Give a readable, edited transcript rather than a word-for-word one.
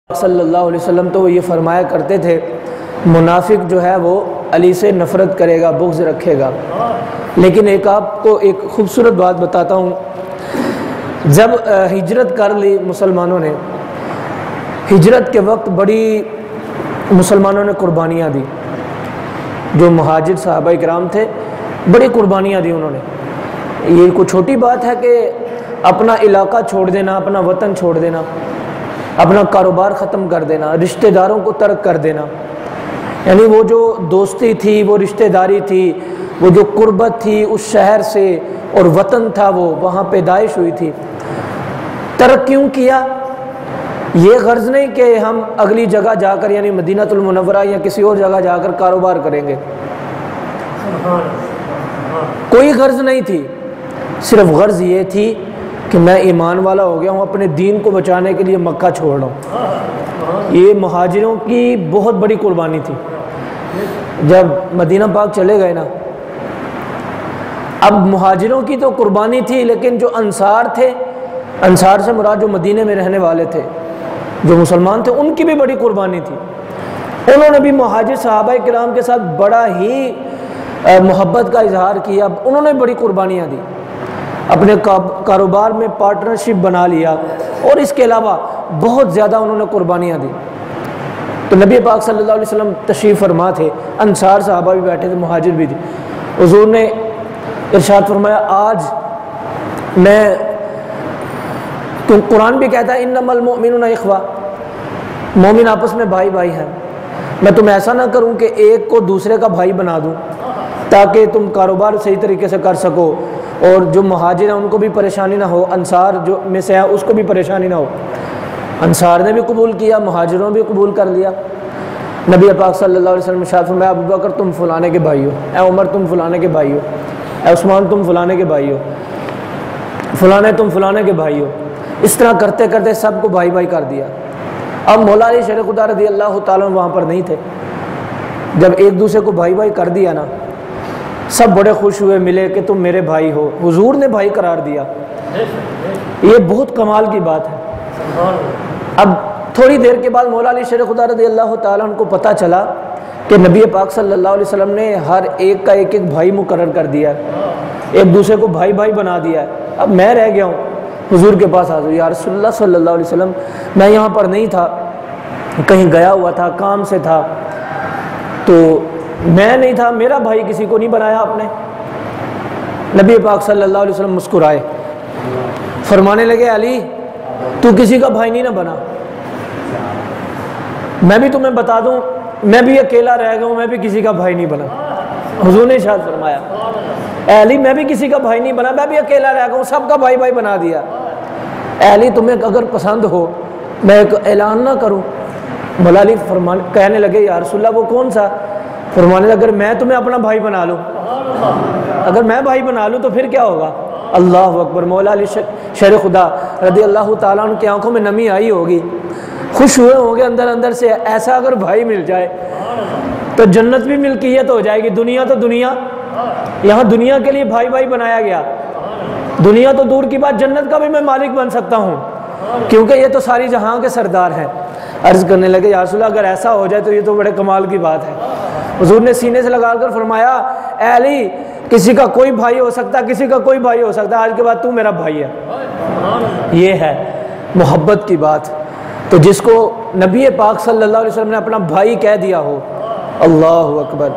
صلی اللہ علیہ وسلم تو یہ فرمایا کرتے تھے منافق جو ہے وہ علی سے نفرت کرے گا، بغض رکھے گا۔ لیکن آپ کو ایک خوبصورت بات بتاتا ہوں، جب ہجرت کر لی مسلمانوں نے، ہجرت کے وقت بڑی مسلمانوں نے قربانیاں دی، جو مہاجر صحابہ کرام تھے بڑی قربانیاں دی انہوں نے۔ یہ کوئی چھوٹی بات ہے کہ اپنا علاقہ چھوڑ دینا، اپنا وطن چھوڑ دینا، اپنا کاروبار ختم کر دینا، رشتہ داروں کو ترک کر دینا، یعنی وہ جو دوستی تھی، وہ رشتہ داری تھی، وہ جو قربت تھی اس شہر سے اور وطن تھا، وہ وہاں پیدائش ہوئی تھی، ترک کیوں کیا؟ یہ غرض نہیں کہ ہم اگلی جگہ جا کر یعنی مدینہ المنورہ یا کسی اور جگہ جا کر کاروبار کریں گے، کوئی غرض نہیں تھی، صرف غرض یہ تھی کہ میں ایمان والا ہو گیا ہوں، اپنے دین کو بچانے کے لیے مکہ چھوڑ رہا ہوں۔ یہ مہاجروں کی بہت بڑی قربانی تھی۔ جب مدینہ پاک چلے گئے نا، اب مہاجروں کی تو قربانی تھی، لیکن جو انصار تھے، انصار سے مراد جو مدینے میں رہنے والے تھے، جو مسلمان تھے، ان کی بھی بڑی قربانی تھی۔ انہوں نے بھی مہاجر صحابہ کرام کے ساتھ بڑا ہی محبت کا اظہار کیا، انہوں نے بڑی قربانیاں دی، اپنے کاروبار میں پارٹنرشپ بنا لیا، اور اس کے علاوہ بہت زیادہ انہوں نے قربانیاں دی۔ تو نبی پاک صلی اللہ علیہ وسلم تشریف فرما تھے، انصار صحابہ بھی بیٹھے تھے، مہاجر بھی تھے۔ حضور نے ارشاد فرمایا آج میں، قرآن بھی کہتا ہے انما المؤمنون اخوہ، مومن آپس میں بھائی بھائی ہیں، میں تم ایسا نہ کروں کہ ایک کو دوسرے کا بھائی بنا دوں تاکہ تم کاروبار صحیح طریقے سے کر سکو، اور جو مہاجر ہیں ان کو بھی پریشانی نہ ہو، انصار جو میں سے ہے اس کو بھی پریشانی نہ ہو۔ انصار نے بھی قبول کیا، مہاجروں نے بھی قبول کر لیا۔ نبی پاک صلی اللہ علیہ وسلم ارشاد فرمایا ابو بکر تم فلانے کے بھائی ہو، اے عمر تم فلانے کے بھائی ہو، اے عثمان تم فلانے کے بھائی ہو، فلانے تم فلانے کے بھائی ہو۔ اس طرح کرتے کرتے سب کو بھائی بھائی کر دیا۔ اب مولا علی شیر خدا رضی اللہ تعالیٰ وہاں پر نہیں تھے۔ جب ایک دوسرے کو بھائی بھائی کر دیا نا، سب بڑے خوش ہوئے، ملے کہ تم میرے بھائی ہو، حضور نے بھائی قرار دیا۔ یہ بہت کمال کی بات ہے۔ اب تھوڑی دیر کے بعد مولا علی شیر خدا رضی اللہ تعالیٰ عنہ کو پتہ چلا کہ نبی پاک صلی اللہ علیہ وسلم نے ہر ایک کا ایک ایک بھائی مقرر کر دیا ہے، ایک دوسرے کو بھائی بھائی بنا دیا ہے۔ اب میں رہ گیا ہوں، حضور کے پاس حاضر، یا رسول اللہ صلی اللہ علیہ وسلم میں یہاں پر نہیں تھا، کہیں گیا ہوا تھا، کام سے تھا، تو میں نہیں تھا، میرا بھائی کسی کو نہیں بنایا آپ نے؟ نبی پاک صلی اللہ علیہ وسلم مسکرائے، فرمانے لگے علی تو کسی کا بھائی نہیں نہ بنا، میں بھی تمہیں بتا دوں میں بھی اکیلا رہ گیا ہوں، میں بھی کسی کا بھائی نہیں بنا۔ حضور نے ارشاد فرمایا اے علی میں بھی کسی کا بھائی نہیں بنا، میں بھی اکیلا رہ گیا ہوں، سب کا بھائی بھائی بنا دیا۔ اے علی تمہیں اگر پسند ہو میں ایک اعلان نہ کروں؟ مولا علی کہنے لگے یا رسول اللہ وہ کون سا؟ فرمانے لگے اگر میں تمہیں اپنا بھائی بنا لوں، اگر میں بھائی بنا لوں تو پھر کیا ہوگا؟ اللہ اکبر۔ مولا علی شیر خدا رضی اللہ تعالیٰ عنہ کی آنکھوں میں نمی آئی ہوگی، خوش ہوئے ہوں گے اندر اندر سے، ایسا اگر بھائی مل جائے تو جنت بھی ملکیت ہو جائے گی۔ دنیا تو دنیا، یہاں دنیا کے لیے بھائی بھائی بنایا گیا، دنیا تو دور کی بات، جنت کا بھی میں مالک بن سکتا ہوں کیونکہ یہ تو ساری جہاں کے سردار ہیں۔ عرض کرنے لگے یا رسول اللہ اگر ایسا ہو جائے تو یہ تو بڑے کمال کی بات ہے۔ حضور نے سینے سے لگا کر فرمایا اے علی کسی کا کوئی بھائی ہو سکتا ہے، کسی کا کوئی بھائی ہو سکتا ہے، آج کے بعد تو میرا بھائی ہے۔ یہ ہے محبت کی بات۔ تو جس کو نبی پاک صلی اللہ علیہ وسلم نے اپنا بھائی کہہ دیا ہو، اللہ اکبر۔